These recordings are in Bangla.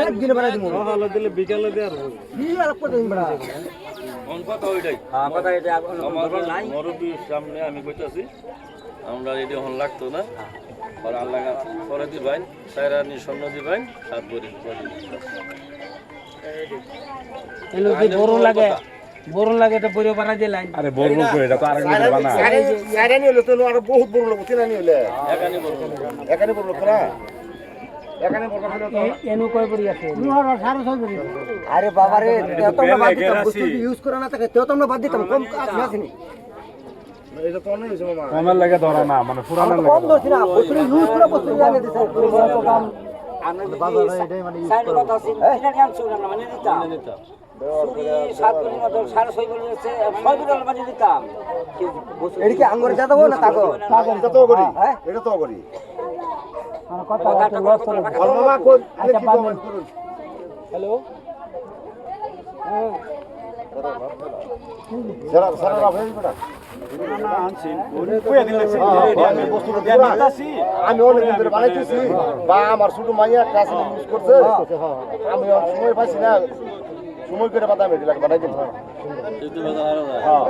একদিনে বানাই দিব সকালে দিলে বিকালে দেয় আর কি আর কতদিন বড়া কোন কথা ওইটাই হ্যাঁ কথা এটা আমার মুরব্বির সামনে আমি কইতাছি আমরা এটি হন লাগতো না আর আল্লাহ করে দিবেন সাইরানি স্বর্ণ দিবেন সাত ভরি এলো যে বড় লাগে তো পরে বানা দিলেন আরে বলবো কই এটা তো আরেক ভিডিও বানা সাইরানি হলো তো আর বহুত বড় লোক তিনানি হলে এখানে বলবো এখানে বড় লোক না এখানে বড় লোক এনু কয় পড়ি আছে আরে বাবা রে তো আমরা বাদ দিতাম বস্তু ইউজ করা না থাকে তো আমরা বাদ দিতাম কম কাজ আসেনি এটা তো অনেক হইছে মামা কমের লাগে ধরা না মানে পুরানো লাগে কম দোষ না বস্তু ইউজ করা বস্তু জানে দিছে তো কাম আমরা বাজারে এটাই মানে ইউজ করা কথা আছে এটা নিয়ে আনছো না মানে দিতাম সাত বলি মত 6.5 বলি আছে 6 বলি মানে দিতাম এডি কি আঙ্গুর যা দেবো না তাকো এটা তো করি এটা তো করি কথাটা লস করে মামা কোন আচ্ছা হ্যালো যারা যারা রাখেন বেটা না আনছেন কইয়া দিলে আমি বস্তুটা দিয়ে নিতাছি আমি অনেক দিন ধরে বানাইতেছি বা আমার ছোট মাইয়া কাজ ইউজ করছে আমি সময় পাইছি না সময় করে বাদাম এটি লাগে বানাই দিন যদি বাজার আরো না হ্যাঁ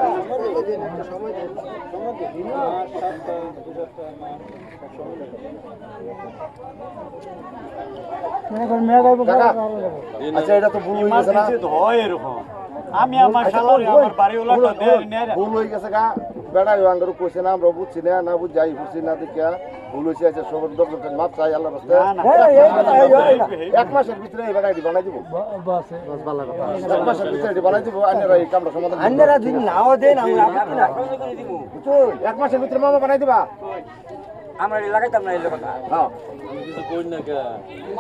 আচ্ছা এটা তো ভুল হয়ে গেছে না হয় এরকম আমি আমার শালারে আমার বাড়িওয়ালাটা দেয় নেয় ভুল হয়ে গেছে গা বেড়া আঙ্গারও কইছে না আমরা বুঝছি না বুঝ যাই বুঝছি না দেখিয়া ভুল হয়েছে আছে সবার দরকার মাপ চাই আল্লাহর রাস্তে এক মাসের ভিতরে এই বেড়া বানাই দিব বস ভালো কথা এক মাসের ভিতরে এটি বানাই দিব আন্নারা এই কামটা সমাধান আন্নারা যদি নাও দেন আমরা এক মাসের ভিতরে মামা বানাই দিবা আমরা লাগাইতাম না এই কথা হ্যাঁ কিছু কই না কে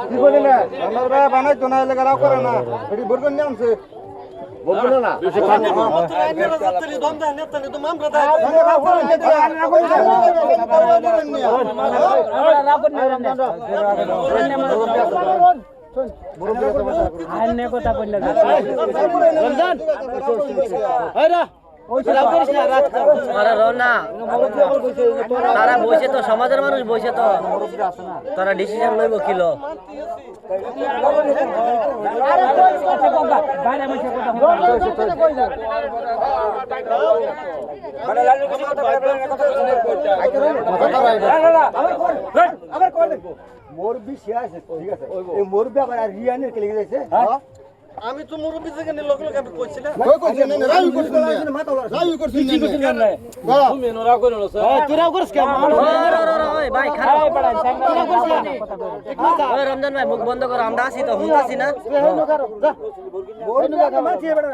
কি বলি না আমরা বানাই তো না এলাকা রাও করে না এটি বরকন নিয়ে আনছে বলবো না তারা বসে তো সমাজের মানুষ বসে তো তারা ডিসিশন লইব কিলো মোর বেশি আছে ঠিক আছে এই মোর ব্যাপার আর রিয়ানের কে লেগে যাচ্ছে আমি তো মুরব্বি থেকে লোক লোক আমি কইছি না কই কইছেন না রাইউ করছেন না মাথা ওলা রাইউ করছেন না তুমি নোরা কইলো স্যার তোরাও করছ কে ওই ভাই খারাপ পড়াই তোরা করছ ওই রমজান ভাই মুখ বন্ধ কর আমরা আসি তো হুনতাছি না মোর লাগা মাছি এবারে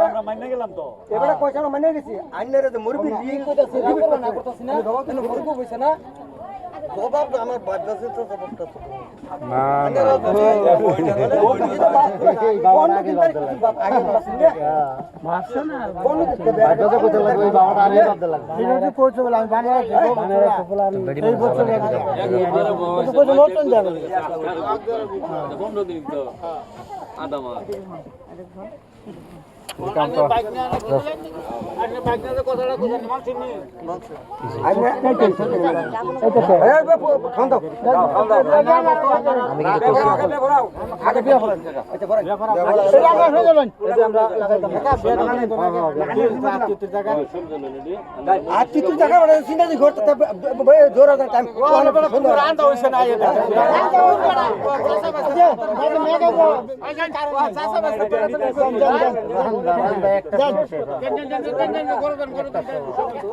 আমরা মাইনা গেলাম তো এবারে কইছানো মানে গেছি আইনারে তো মুরবি রিং কইতাছে না করতাছি না বাবা কেন মুরবি কইছে না বাবা তো আমার বাদদাছে তো সবটা না আদা মাছ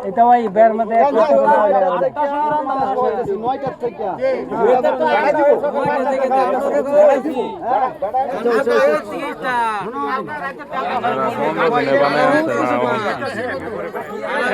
এটা ওই বের মধ্যে